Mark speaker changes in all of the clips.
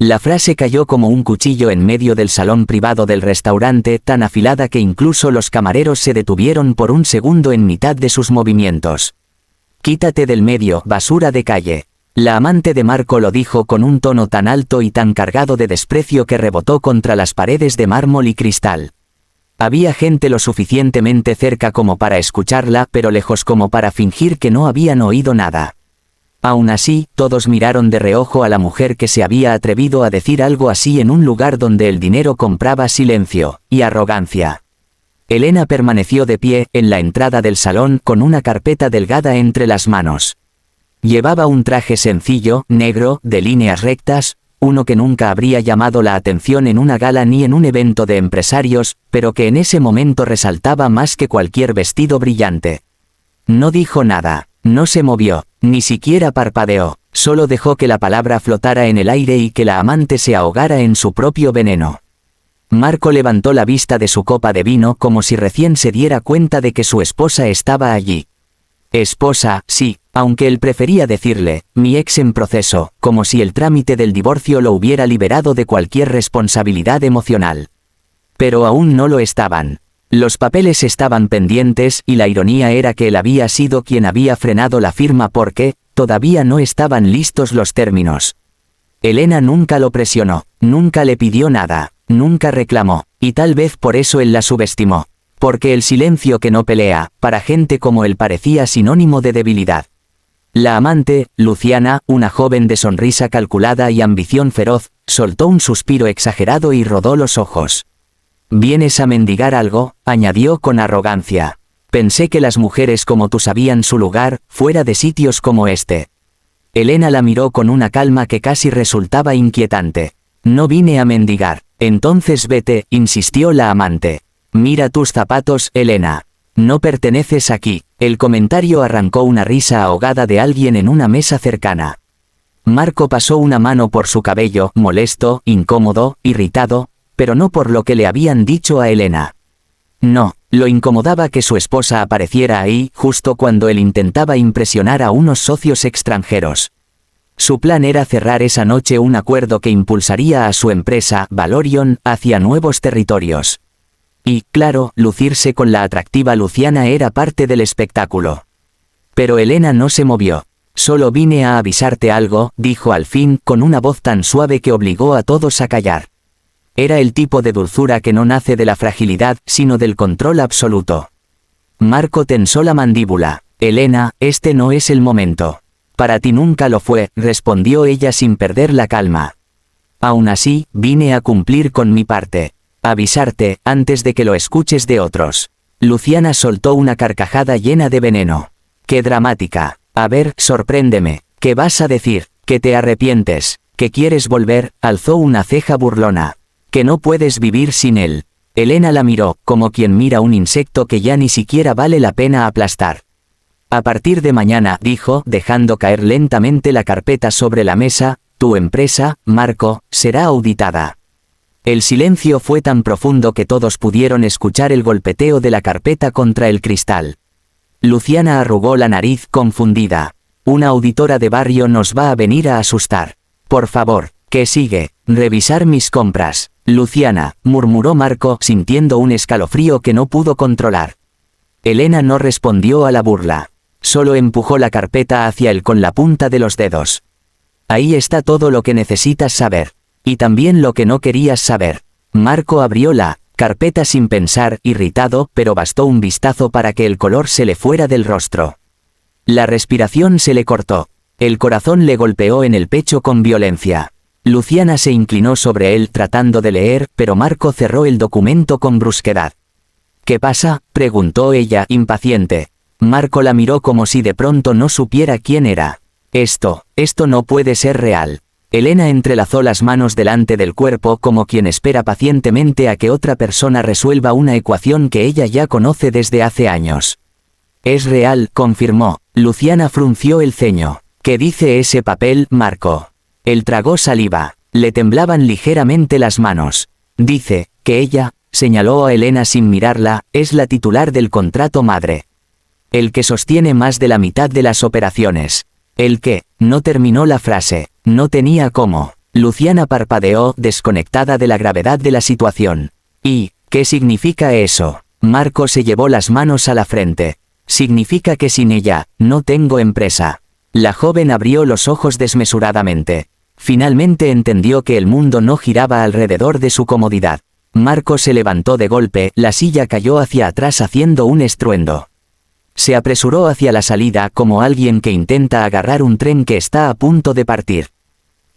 Speaker 1: La frase cayó como un cuchillo en medio del salón privado del restaurante, tan afilada que incluso los camareros se detuvieron por un segundo en mitad de sus movimientos. «Quítate del medio, basura de calle». La amante de Marco lo dijo con un tono tan alto y tan cargado de desprecio que rebotó contra las paredes de mármol y cristal. Había gente lo suficientemente cerca como para escucharla, pero lejos como para fingir que no habían oído nada. Aún así, todos miraron de reojo a la mujer que se había atrevido a decir algo así en un lugar donde el dinero compraba silencio y arrogancia. Elena permaneció de pie en la entrada del salón con una carpeta delgada entre las manos. Llevaba un traje sencillo, negro, de líneas rectas, uno que nunca habría llamado la atención en una gala ni en un evento de empresarios, pero que en ese momento resaltaba más que cualquier vestido brillante. No dijo nada. No se movió, ni siquiera parpadeó, solo dejó que la palabra flotara en el aire y que la amante se ahogara en su propio veneno. Marco levantó la vista de su copa de vino como si recién se diera cuenta de que su esposa estaba allí. Esposa, sí, aunque él prefería decirle, mi ex en proceso, como si el trámite del divorcio lo hubiera liberado de cualquier responsabilidad emocional. Pero aún no lo estaban. Los papeles estaban pendientes y la ironía era que él había sido quien había frenado la firma porque todavía no estaban listos los términos. Elena nunca lo presionó, nunca le pidió nada, nunca reclamó, y tal vez por eso él la subestimó. Porque el silencio que no pelea, para gente como él parecía sinónimo de debilidad. La amante, Luciana, una joven de sonrisa calculada y ambición feroz, soltó un suspiro exagerado y rodó los ojos. «¿Vienes a mendigar algo?», añadió con arrogancia. «Pensé que las mujeres como tú sabían su lugar, fuera de sitios como este». Elena la miró con una calma que casi resultaba inquietante. «No vine a mendigar». «Entonces vete», insistió la amante. «Mira tus zapatos, Elena. No perteneces aquí». El comentario arrancó una risa ahogada de alguien en una mesa cercana. Marco pasó una mano por su cabello, molesto, incómodo, irritado, pero no por lo que le habían dicho a Elena. No, lo incomodaba que su esposa apareciera ahí justo cuando él intentaba impresionar a unos socios extranjeros. Su plan era cerrar esa noche un acuerdo que impulsaría a su empresa, Valorion, hacia nuevos territorios. Y, claro, lucirse con la atractiva Luciana era parte del espectáculo. Pero Elena no se movió. «Solo vine a avisarte algo», dijo al fin con una voz tan suave que obligó a todos a callar. Era el tipo de dulzura que no nace de la fragilidad, sino del control absoluto. Marco tensó la mandíbula. «Elena, este no es el momento». «Para ti nunca lo fue», respondió ella sin perder la calma. «Aún así, vine a cumplir con mi parte. Avisarte, antes de que lo escuches de otros». Luciana soltó una carcajada llena de veneno. «Qué dramática. A ver, sorpréndeme. ¿Qué vas a decir? ¿Que te arrepientes? ¿Que quieres volver?», alzó una ceja burlona. «¿Que no puedes vivir sin él?». Elena la miró, como quien mira un insecto que ya ni siquiera vale la pena aplastar. «A partir de mañana», dijo, dejando caer lentamente la carpeta sobre la mesa, «tu empresa, Marco, será auditada». El silencio fue tan profundo que todos pudieron escuchar el golpeteo de la carpeta contra el cristal. Luciana arrugó la nariz confundida. «Una auditora de barrio nos va a venir a asustar. Por favor, ¿qué sigue? Revisar mis compras». «Luciana», murmuró Marco, sintiendo un escalofrío que no pudo controlar. Elena no respondió a la burla. Solo empujó la carpeta hacia él con la punta de los dedos. «Ahí está todo lo que necesitas saber. Y también lo que no querías saber». Marco abrió la carpeta sin pensar, irritado, pero bastó un vistazo para que el color se le fuera del rostro. La respiración se le cortó. El corazón le golpeó en el pecho con violencia. Luciana se inclinó sobre él tratando de leer, pero Marco cerró el documento con brusquedad. «¿Qué pasa?», preguntó ella, impaciente. Marco la miró como si de pronto no supiera quién era. Esto no puede ser real». Elena entrelazó las manos delante del cuerpo como quien espera pacientemente a que otra persona resuelva una ecuación que ella ya conoce desde hace años. «Es real», confirmó. Luciana frunció el ceño. «¿Qué dice ese papel, Marco?». Él tragó saliva. Le temblaban ligeramente las manos. «Dice que ella», señaló a Elena sin mirarla, «es la titular del contrato madre. El que sostiene más de la mitad de las operaciones». El que no terminó la frase. No tenía cómo. Luciana parpadeó, desconectada de la gravedad de la situación. ¿Y qué significa eso? Marco se llevó las manos a la frente. Significa que sin ella, no tengo empresa. La joven abrió los ojos desmesuradamente. Finalmente entendió que el mundo no giraba alrededor de su comodidad. Marco se levantó de golpe, la silla cayó hacia atrás haciendo un estruendo. Se apresuró hacia la salida como alguien que intenta agarrar un tren que está a punto de partir.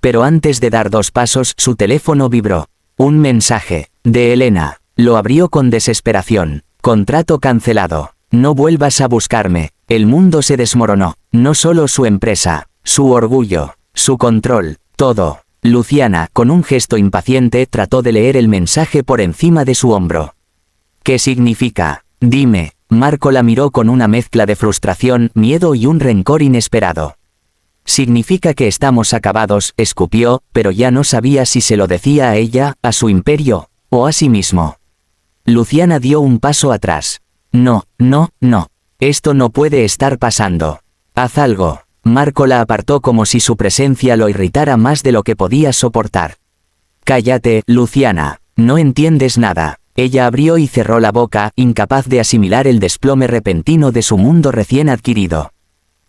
Speaker 1: Pero antes de dar 2 pasos, su teléfono vibró. Un mensaje, de Elena. Lo abrió con desesperación. Contrato cancelado. No vuelvas a buscarme. El mundo se desmoronó. No solo su empresa, su orgullo, su control, todo. Luciana, con un gesto impaciente, trató de leer el mensaje por encima de su hombro. ¿Qué significa? Dime. Marco la miró con una mezcla de frustración, miedo y un rencor inesperado. Significa que estamos acabados, escupió, pero ya no sabía si se lo decía a ella, a su imperio, o a sí mismo. Luciana dio un paso atrás. No, no, no. Esto no puede estar pasando. Haz algo. Marco la apartó como si su presencia lo irritara más de lo que podía soportar. Cállate, Luciana. No entiendes nada. Ella abrió y cerró la boca, incapaz de asimilar el desplome repentino de su mundo recién adquirido.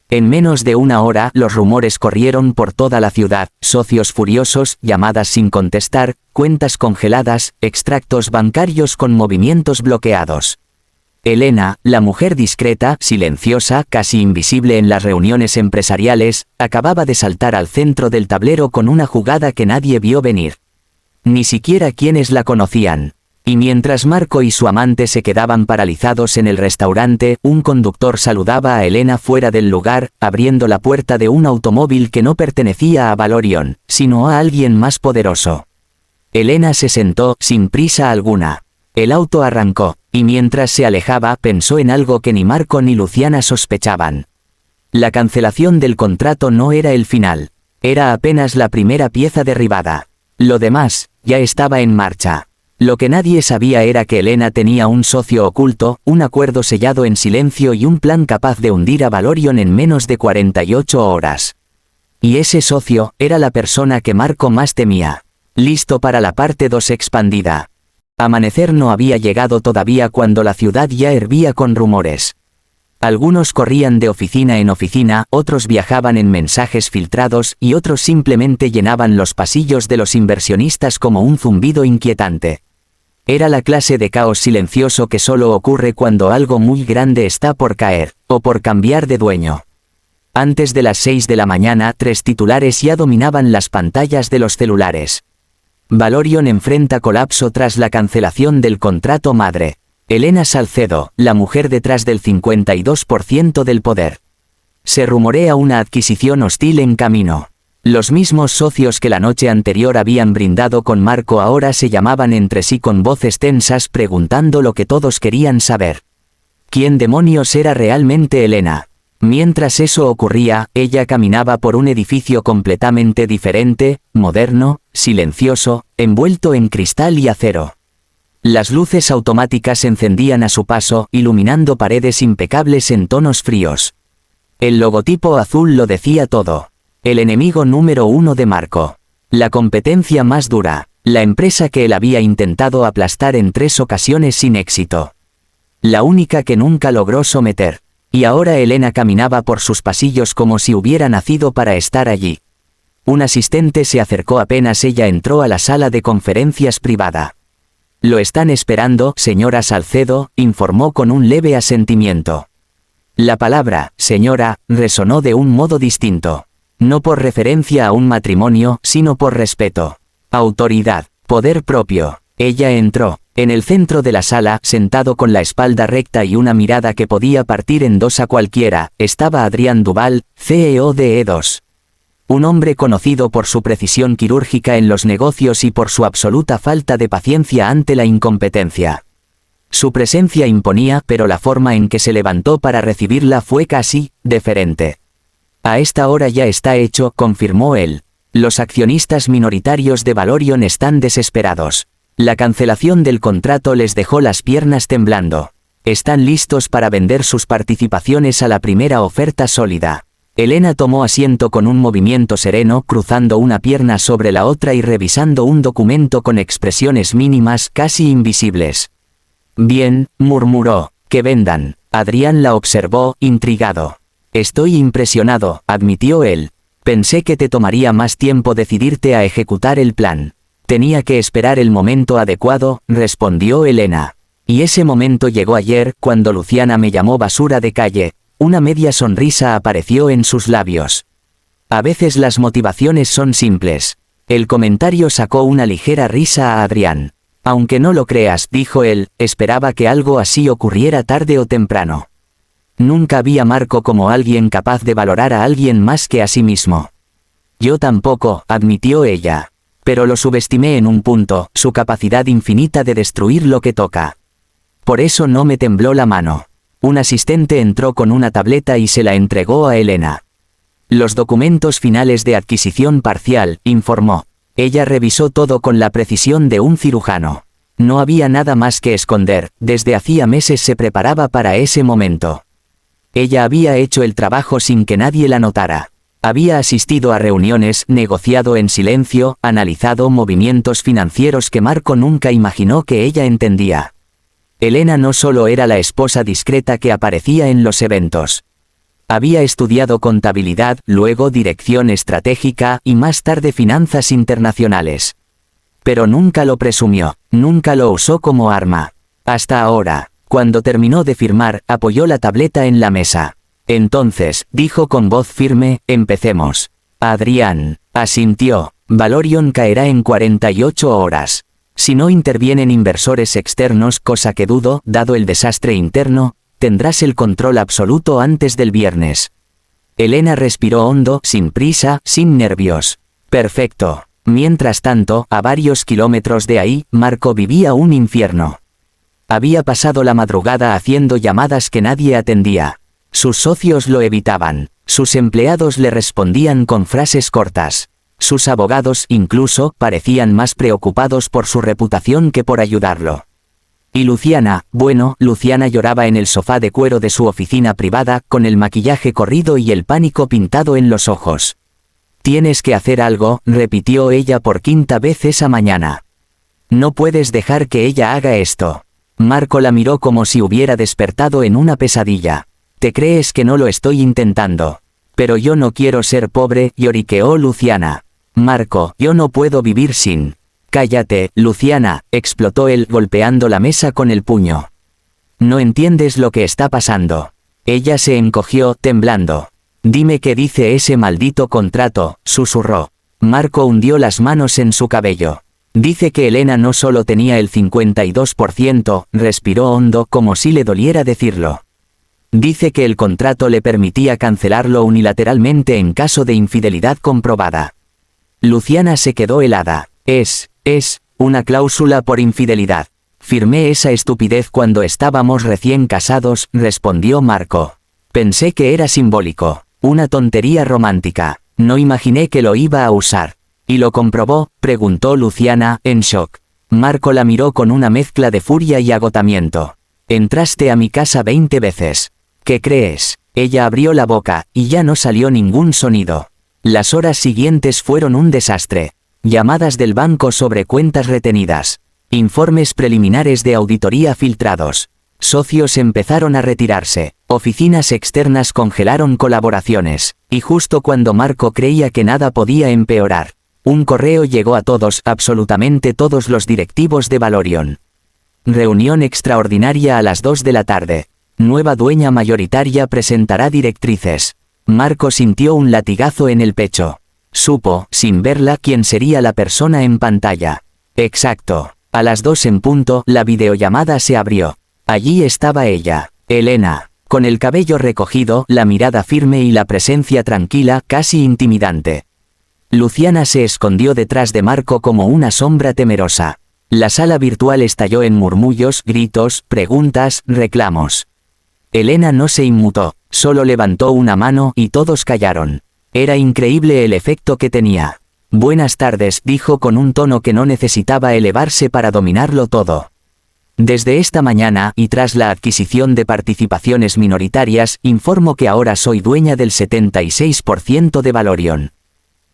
Speaker 1: En menos de 1 hora, los rumores corrieron por toda la ciudad, socios furiosos, llamadas sin contestar, cuentas congeladas, extractos bancarios con movimientos bloqueados. Elena, la mujer discreta, silenciosa, casi invisible en las reuniones empresariales, acababa de saltar al centro del tablero con una jugada que nadie vio venir. Ni siquiera quienes la conocían. Y mientras Marco y su amante se quedaban paralizados en el restaurante, un conductor saludaba a Elena fuera del lugar, abriendo la puerta de un automóvil que no pertenecía a Valorion, sino a alguien más poderoso. Elena se sentó, sin prisa alguna. El auto arrancó, y mientras se alejaba, pensó en algo que ni Marco ni Luciana sospechaban. La cancelación del contrato no era el final. Era apenas la primera pieza derribada. Lo demás, ya estaba en marcha. Lo que nadie sabía era que Elena tenía un socio oculto, un acuerdo sellado en silencio y un plan capaz de hundir a Valorion en menos de 48 horas. Y ese socio, era la persona que Marco más temía. Listo para la parte 2 expandida. Amanecer no había llegado todavía cuando la ciudad ya hervía con rumores. Algunos corrían de oficina en oficina, otros viajaban en mensajes filtrados y otros simplemente llenaban los pasillos de los inversionistas como un zumbido inquietante. Era la clase de caos silencioso que solo ocurre cuando algo muy grande está por caer, o por cambiar de dueño. Antes de las 6 de la mañana, 3 titulares ya dominaban las pantallas de los celulares. Valorion enfrenta colapso tras la cancelación del contrato madre. Elena Salcedo, la mujer detrás del 52% del poder. Se rumorea una adquisición hostil en camino. Los mismos socios que la noche anterior habían brindado con Marco ahora se llamaban entre sí con voces tensas preguntando lo que todos querían saber. ¿Quién demonios era realmente Elena? Mientras eso ocurría, ella caminaba por un edificio completamente diferente, moderno, silencioso, envuelto en cristal y acero. Las luces automáticas se encendían a su paso, iluminando paredes impecables en tonos fríos. El logotipo azul lo decía todo. El enemigo número 1 de Marco. La competencia más dura. La empresa que él había intentado aplastar en 3 ocasiones sin éxito. La única que nunca logró someter. Y ahora Elena caminaba por sus pasillos como si hubiera nacido para estar allí. Un asistente se acercó apenas ella entró a la sala de conferencias privada. «Lo están esperando, señora Salcedo», informó con un leve asentimiento. La palabra, señora, resonó de un modo distinto. No por referencia a un matrimonio, sino por respeto. Autoridad, poder propio. Ella entró. En el centro de la sala, sentado con la espalda recta y una mirada que podía partir en 2 a cualquiera, estaba Adrián Duval, CEO de E2. Un hombre conocido por su precisión quirúrgica en los negocios y por su absoluta falta de paciencia ante la incompetencia. Su presencia imponía, pero la forma en que se levantó para recibirla fue casi deferente. A esta hora ya está hecho, confirmó él. Los accionistas minoritarios de Valorion están desesperados. La cancelación del contrato les dejó las piernas temblando. Están listos para vender sus participaciones a la primera oferta sólida. Elena tomó asiento con un movimiento sereno, cruzando una pierna sobre la otra y revisando un documento con expresiones mínimas, casi invisibles. Bien, murmuró, que vendan. Adrián la observó, intrigado. Estoy impresionado, admitió él. Pensé que te tomaría más tiempo decidirte a ejecutar el plan. Tenía que esperar el momento adecuado, respondió Elena. Y ese momento llegó ayer, cuando Luciana me llamó basura de calle. Una media sonrisa apareció en sus labios. A veces las motivaciones son simples. El comentario sacó una ligera risa a Adrián. Aunque no lo creas, dijo él, esperaba que algo así ocurriera tarde o temprano. Nunca vi a Marco como alguien capaz de valorar a alguien más que a sí mismo. Yo tampoco, admitió ella. Pero lo subestimé en un punto, su capacidad infinita de destruir lo que toca. Por eso no me tembló la mano. Un asistente entró con una tableta y se la entregó a Elena. Los documentos finales de adquisición parcial, informó. Ella revisó todo con la precisión de un cirujano. No había nada más que esconder, desde hacía meses se preparaba para ese momento. Ella había hecho el trabajo sin que nadie la notara. Había asistido a reuniones, negociado en silencio, analizado movimientos financieros que Marco nunca imaginó que ella entendía. Elena no solo era la esposa discreta que aparecía en los eventos. Había estudiado contabilidad, luego dirección estratégica y más tarde finanzas internacionales. Pero nunca lo presumió, nunca lo usó como arma. Hasta ahora, cuando terminó de firmar, apoyó la tableta en la mesa. Entonces, dijo con voz firme, empecemos. Adrián, asintió, Valorion caerá en 48 horas. Si no intervienen inversores externos, cosa que dudo, dado el desastre interno, tendrás el control absoluto antes del viernes. Elena respiró hondo, sin prisa, sin nervios. Perfecto. Mientras tanto, a varios kilómetros de ahí, Marco vivía un infierno. Había pasado la madrugada haciendo llamadas que nadie atendía. Sus socios lo evitaban. Sus empleados le respondían con frases cortas. Sus abogados, incluso, parecían más preocupados por su reputación que por ayudarlo. Y Luciana, bueno, Luciana lloraba en el sofá de cuero de su oficina privada, con el maquillaje corrido y el pánico pintado en los ojos. Tienes que hacer algo, repitió ella por quinta vez esa mañana. No puedes dejar que ella haga esto. Marco la miró como si hubiera despertado en una pesadilla. ¿Te crees que no lo estoy intentando? Pero yo no quiero ser pobre, lloriqueó Luciana. Marco, yo no puedo vivir sin... Cállate, Luciana, explotó él golpeando la mesa con el puño. No entiendes lo que está pasando. Ella se encogió, temblando. Dime qué dice ese maldito contrato, susurró. Marco hundió las manos en su cabello. Dice que Elena no solo tenía el 52%, respiró hondo como si le doliera decirlo. Dice que el contrato le permitía cancelarlo unilateralmente en caso de infidelidad comprobada. Luciana se quedó helada. Es una cláusula por infidelidad. Firmé esa estupidez cuando estábamos recién casados, respondió Marco. Pensé que era simbólico, una tontería romántica. No imaginé que lo iba a usar. ¿Y lo comprobó?, preguntó Luciana, en shock. Marco la miró con una mezcla de furia y agotamiento. Entraste a mi casa 20 veces. ¿Qué crees? Ella abrió la boca, y ya no salió ningún sonido. Las horas siguientes fueron un desastre. Llamadas del banco sobre cuentas retenidas. Informes preliminares de auditoría filtrados. Socios empezaron a retirarse. Oficinas externas congelaron colaboraciones. Y justo cuando Marco creía que nada podía empeorar, un correo llegó a todos, absolutamente todos los directivos de Valorion. Reunión extraordinaria a las 2 de la tarde. Nueva dueña mayoritaria presentará directrices. Marco sintió un latigazo en el pecho. Supo, sin verla, quién sería la persona en pantalla. Exacto. A las 2 en punto, la videollamada se abrió. Allí estaba ella, Elena, con el cabello recogido, la mirada firme y la presencia tranquila, casi intimidante. Luciana se escondió detrás de Marco como una sombra temerosa. La sala virtual estalló en murmullos, gritos, preguntas, reclamos. Elena no se inmutó, solo levantó una mano y todos callaron. Era increíble el efecto que tenía. Buenas tardes, dijo con un tono que no necesitaba elevarse para dominarlo todo. Desde esta mañana y tras la adquisición de participaciones minoritarias, informo que ahora soy dueña del 76% de Valorion.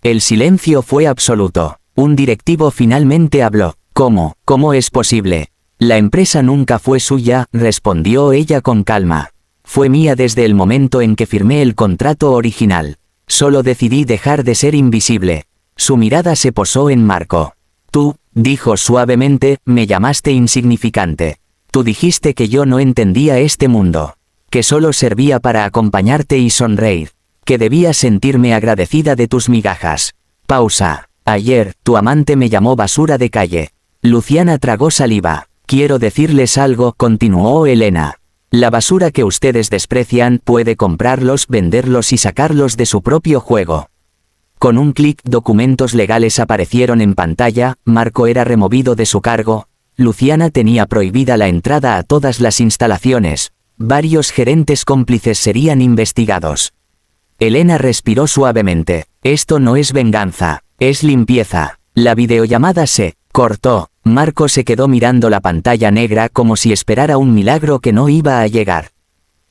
Speaker 1: El silencio fue absoluto. Un directivo finalmente habló. ¿Cómo? ¿Cómo es posible? La empresa nunca fue suya, respondió ella con calma. Fue mía desde el momento en que firmé el contrato original. Solo decidí dejar de ser invisible. Su mirada se posó en Marco. Tú, dijo suavemente, me llamaste insignificante. Tú dijiste que yo no entendía este mundo. Que solo servía para acompañarte y sonreír. Que debía sentirme agradecida de tus migajas. Pausa. Ayer, tu amante me llamó basura de calle. Luciana tragó saliva. Quiero decirles algo, continuó Elena. La basura que ustedes desprecian puede comprarlos, venderlos y sacarlos de su propio juego. Con un clic, documentos legales aparecieron en pantalla, Marco era removido de su cargo, Luciana tenía prohibida la entrada a todas las instalaciones, varios gerentes cómplices serían investigados. Elena respiró suavemente. Esto no es venganza, es limpieza. La videollamada se cortó. Marco se quedó mirando la pantalla negra como si esperara un milagro que no iba a llegar.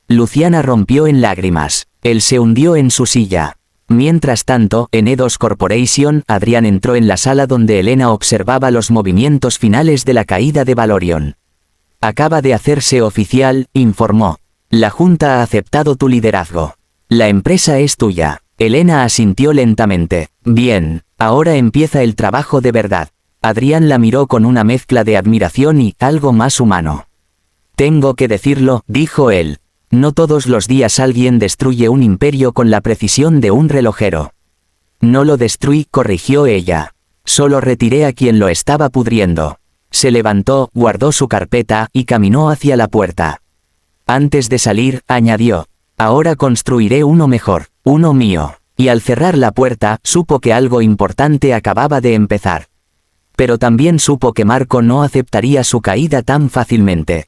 Speaker 1: Luciana rompió en lágrimas. Él se hundió en su silla. Mientras tanto, en Eidos Corporation, Adrián entró en la sala donde Elena observaba los movimientos finales de la caída de Valorion. Acaba de hacerse oficial, informó. La Junta ha aceptado tu liderazgo. La empresa es tuya. Elena asintió lentamente. Bien, ahora empieza el trabajo de verdad. Adrián la miró con una mezcla de admiración y algo más humano. Tengo que decirlo, dijo él. No todos los días alguien destruye un imperio con la precisión de un relojero. No lo destruí, corrigió ella. Solo retiré a quien lo estaba pudriendo. Se levantó, guardó su carpeta y caminó hacia la puerta. Antes de salir, añadió. Ahora construiré uno mejor, uno mío. Y al cerrar la puerta, supo que algo importante acababa de empezar. Pero también supo que Marco no aceptaría su caída tan fácilmente.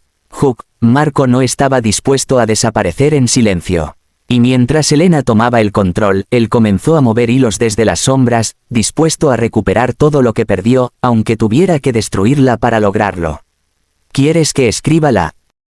Speaker 1: Marco no estaba dispuesto a desaparecer en silencio. Y mientras Elena tomaba el control, él comenzó a mover hilos desde las sombras, dispuesto a recuperar todo lo que perdió, aunque tuviera que destruirla para lograrlo. ¿Quieres que escriba la